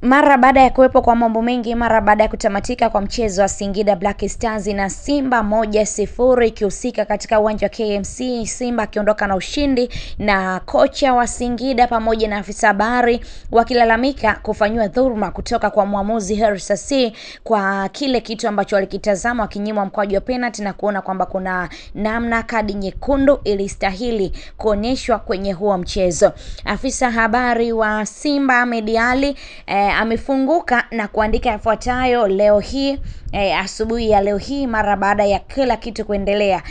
Mara baada ya kuwepo kwa mambo mengi, mara baada ya kutamatika kwa mchezo wa Singida Black Stars na Simba 1-0 ikihusika katika uwanja wa KMC, Simba akiondoka na ushindi, na kocha wa Singida pamoja na afisa habari wakilalamika kufanywa dhuluma kutoka kwa muamuzi Hersi Said kwa kile kitu ambacho walikitazama, wakinyimwa mkwaju wa penalty na kuona kwamba kuna namna kadi nyekundu ilistahili kuonyeshwa kwenye huo mchezo. Afisa habari wa Simba Ahmed Ally amefunguka na kuandika yafuatayo leo hii asubuhi ya leo hii mara baada ya kila kitu kuendelea.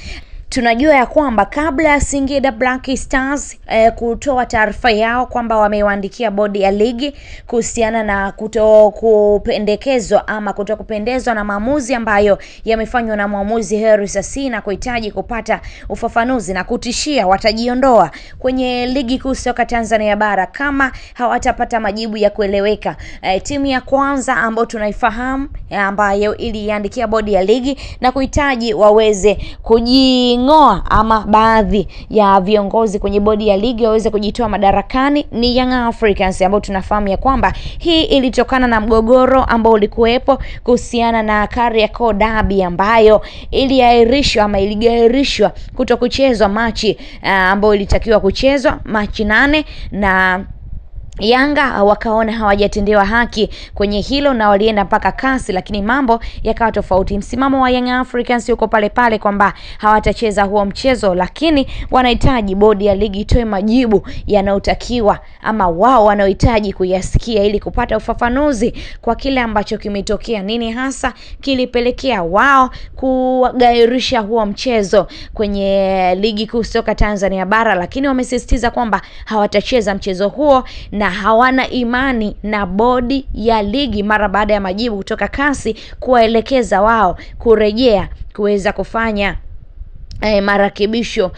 Tunajua ya kwamba kabla ya Singida Black Stars kutoa taarifa yao kwamba wamewaandikia bodi ya ligi kuhusiana na kutokupendekezwa ama kutokupendezwa na maamuzi ambayo yamefanywa na muamuzi Hersi Said na kuhitaji kupata ufafanuzi na kutishia watajiondoa kwenye ligi kuu soka Tanzania bara kama hawatapata majibu ya kueleweka. Timu ya kwanza ambayo tunaifahamu ambayo iliandikia bodi ya ligi na kuhitaji waweze kujingoa ama baadhi ya viongozi kwenye bodi ya ligi waweze kujitoa madarakani ni Young Africans, ambao tunafahamu ya kwamba hii ilitokana na mgogoro ambao ulikuwepo kuhusiana na Kariakoo Derby ambayo iliahirishwa ama iligairishwa kutokuchezwa machi ambayo ilitakiwa kuchezwa Machi 8, na Yanga wakaona hawajatendewa haki kwenye hilo na walienda mpaka kasi, lakini mambo yakawa tofauti. Msimamo wa Young Africans yuko pale pale kwamba hawatacheza huo mchezo, lakini wanahitaji bodi ya ligi itoe majibu yanayotakiwa ama wao wanaohitaji kuyasikia ili kupata ufafanuzi kwa kile ambacho kimetokea, nini hasa kilipelekea wao kugairisha huo mchezo kwenye ligi kuu soka Tanzania bara. Lakini wamesisitiza kwamba hawatacheza mchezo huo na hawana imani na bodi ya ligi mara baada ya majibu kutoka kasi kuwaelekeza wao kurejea kuweza kufanya marakebisho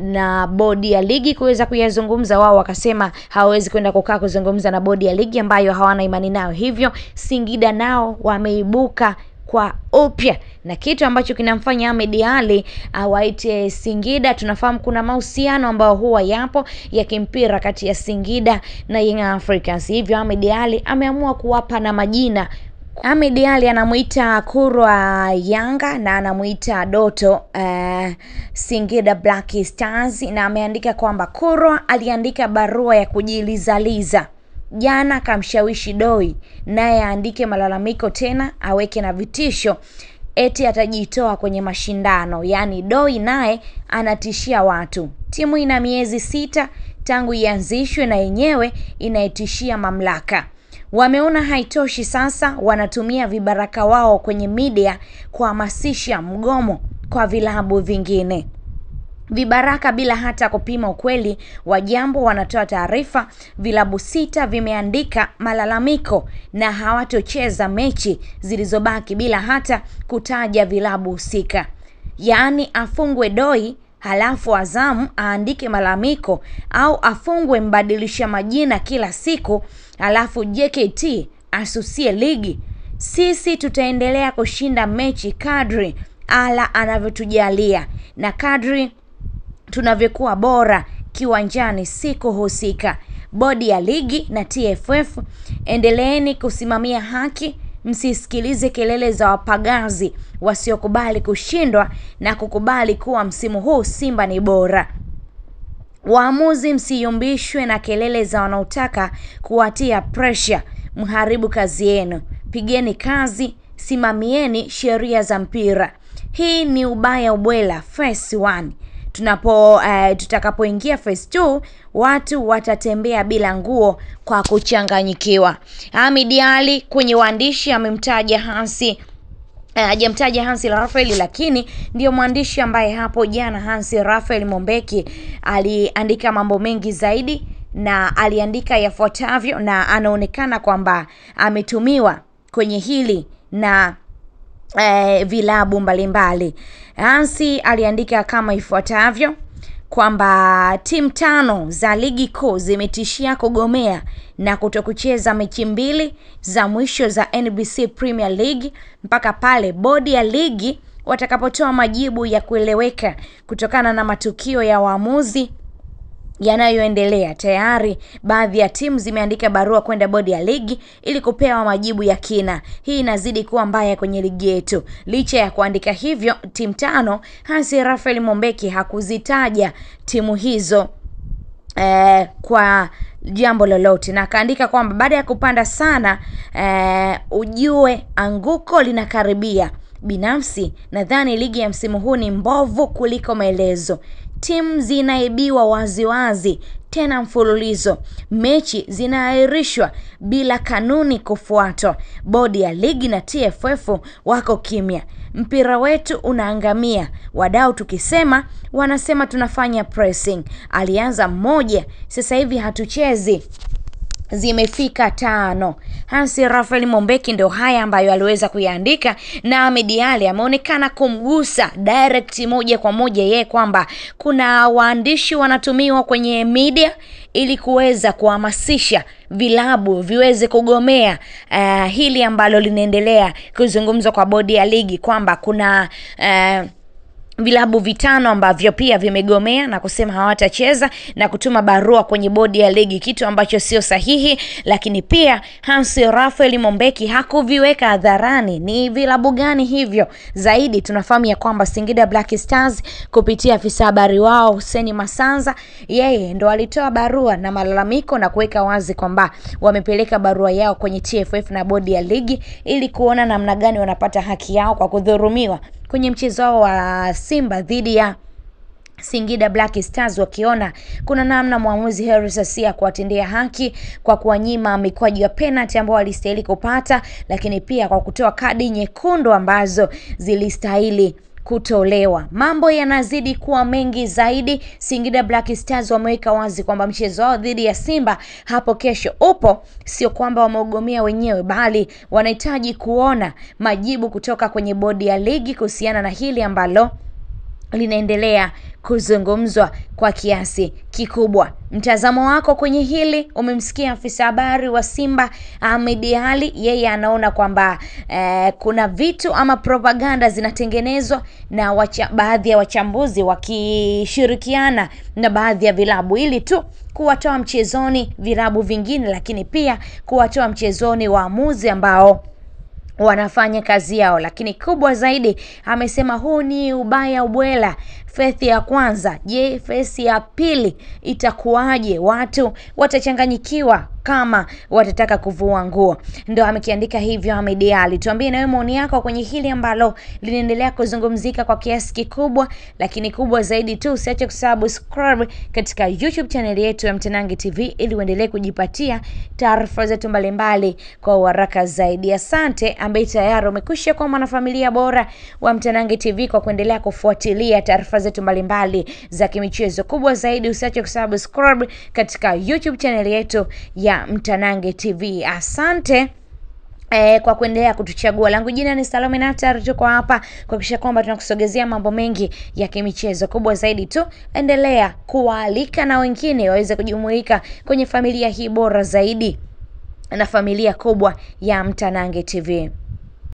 na bodi ya ligi kuweza kuyazungumza. Wao wakasema hawezi kwenda kukaa kuzungumza na bodi ya ligi ambayo hawana imani nayo. Hivyo Singida nao wameibuka kwa upya na kitu ambacho kinamfanya Ahmed Ally awaite Singida. Tunafahamu kuna mahusiano ambayo huwa yapo ya kimpira kati ya Singida na Young Africans, hivyo Ahmed Ally ameamua kuwapa na majina. Ahmed Ally anamuita Kurwa Yanga na anamuita Doto Singida Black Stars, na ameandika kwamba Kurwa aliandika barua ya kujilizaliza jana, kamshawishi Doi naye aandike malalamiko tena aweke na vitisho eti atajitoa kwenye mashindano. Yani Doi naye anatishia watu. Timu ina miezi 6 tangu ianzishwe na yenyewe inaitishia mamlaka. Wameona haitoshi, sasa wanatumia vibaraka wao kwenye media kuhamasisha mgomo kwa vilabu vingine. Vibaraka bila hata kupima ukweli wa jambo wanatoa taarifa vilabu 6 vimeandika malalamiko na hawatocheza mechi zilizobaki bila hata kutaja vilabu husika. Yaani afungwe Doi halafu Azam aandike malalamiko, au afungwe mbadilisha majina kila siku halafu JKT asusie ligi. Sisi tutaendelea kushinda mechi kadri ala anavyotujalia na kadri tunavyokuwa bora kiwanjani siku husika. Bodi ya ligi na TFF, endeleeni kusimamia haki, msisikilize kelele za wapagazi wasiokubali kushindwa na kukubali kuwa msimu huu Simba ni bora. Waamuzi, msiyumbishwe na kelele za wanaotaka kuwatia pressure, mharibu kazi yenu. Pigeni kazi, simamieni sheria za mpira. Hii ni ubaya ubwela phase 1. Tutakapoingia phase 2 watu watatembea bila nguo kwa kuchanganyikiwa. Ahmed Ally kwenye waandishi amemtaja hajamtaja Hansi Rafael, lakini ndio mwandishi ambaye hapo jana Hansi Rafael Mombeki aliandika mambo mengi zaidi na aliandika yafuatavyo, na anaonekana kwamba ametumiwa kwenye hili na vilabu mbalimbali. Hansi aliandika kama ifuatavyo kwamba timu 5 za ligi kuu zimetishia kugomea na kutokucheza mechi 2 za mwisho za NBC Premier League mpaka pale bodi ya ligi watakapotoa majibu ya kueleweka kutokana na matukio ya waamuzi yanayoendelea. Tayari baadhi ya timu zimeandika barua kwenda bodi ya ligi ili kupewa majibu ya kina. Hii inazidi kuwa mbaya kwenye ligi yetu. Licha ya kuandika hivyo, timu 5, Hansi Raphael Mombeki hakuzitaja timu hizo kwa jambo lolote, na akaandika kwamba baada ya kupanda sana ujue anguko linakaribia. Binafsi nadhani ligi ya msimu huu ni mbovu kuliko maelezo. Timu zinaibiwa waziwazi tena mfululizo. Mechi zinaahirishwa bila kanuni kufuatwa. Bodi ya ligi na TFF wako kimya. Mpira wetu unaangamia. Wadau tukisema wanasema tunafanya pressing. Alianza mmoja, sasa hivi hatuchezi. Zimefika 5. Hansi Raphael Mombeki ndio haya ambayo aliweza kuyaandika, na Ahmed Ally ameonekana kumgusa direct moja kwa moja yeye kwamba kuna waandishi wanatumiwa kwenye media ili kuweza kuhamasisha vilabu viweze kugomea hili ambalo linaendelea kuzungumzwa kwa bodi ya ligi, kwamba kuna vilabu 5 ambavyo pia vimegomea na kusema hawatacheza na kutuma barua kwenye bodi ya ligi, kitu ambacho sio sahihi. Lakini pia Hansi Raphael Mombeki hakuviweka hadharani ni vilabu gani hivyo. Zaidi tunafahamu ya kwamba Singida Black Stars kupitia afisa habari wao Hussein Masanza, yeye ndo alitoa barua na malalamiko na kuweka wazi kwamba wamepeleka barua yao kwenye TFF na bodi ya ligi ili kuona namna gani wanapata haki yao kwa kudhulumiwa kwenye mchezo wa Simba dhidi ya Singida Black Stars, wakiona kuna namna muamuzi Hersi Sasia kuwatendea haki kwa kuwanyima mikwaju ya penalty ambao walistahili kupata, lakini pia kwa kutoa kadi nyekundu ambazo zilistahili kutolewa. Mambo yanazidi kuwa mengi zaidi. Singida Black Stars wameweka wazi kwamba mchezo wao dhidi ya Simba hapo kesho upo, sio kwamba wameugomea wenyewe, bali wanahitaji kuona majibu kutoka kwenye bodi ya ligi kuhusiana na hili ambalo linaendelea kuzungumzwa kwa kiasi kikubwa. Mtazamo wako kwenye hili? Umemsikia afisa habari wa Simba Ahmed Ally, yeye anaona kwamba kuna vitu ama propaganda zinatengenezwa na baadhi ya wachambuzi wakishirikiana na baadhi ya vilabu ili tu kuwatoa mchezoni vilabu vingine, lakini pia kuwatoa mchezoni waamuzi ambao wanafanya kazi yao. Lakini kubwa zaidi amesema huu ni ubaya ubwela. Fesi ya kwanza, je, fesi ya pili itakuwaje? Watu watachanganyikiwa kama watataka kuvua nguo. Ndio amekiandika hivyo Ahmed Ally. Tuambie na wewe maoni yako kwenye hili ambalo linaendelea kuzungumzika kwa kiasi kikubwa, lakini kubwa zaidi tu usiache kusubscribe katika YouTube channel yetu ya Mtanange TV ili uendelee kujipatia taarifa zetu mbalimbali kwa haraka zaidi. Asante ambaye tayari umekwisha kuwa mwanafamilia bora wa Mtanange TV kwa kuendelea kufuatilia taarifa zetu mbalimbali za kimichezo. Kubwa zaidi usiache kusubscribe katika YouTube channel yetu ya Mtanange TV. Asante kwa kuendelea kutuchagua. Langu jina ni Salome Natar, tuko hapa kuhakikisha kwamba tunakusogezea mambo mengi ya kimichezo. Kubwa zaidi tu endelea kuwaalika na wengine waweze kujumuika kwenye familia hii bora zaidi na familia kubwa ya Mtanange TV.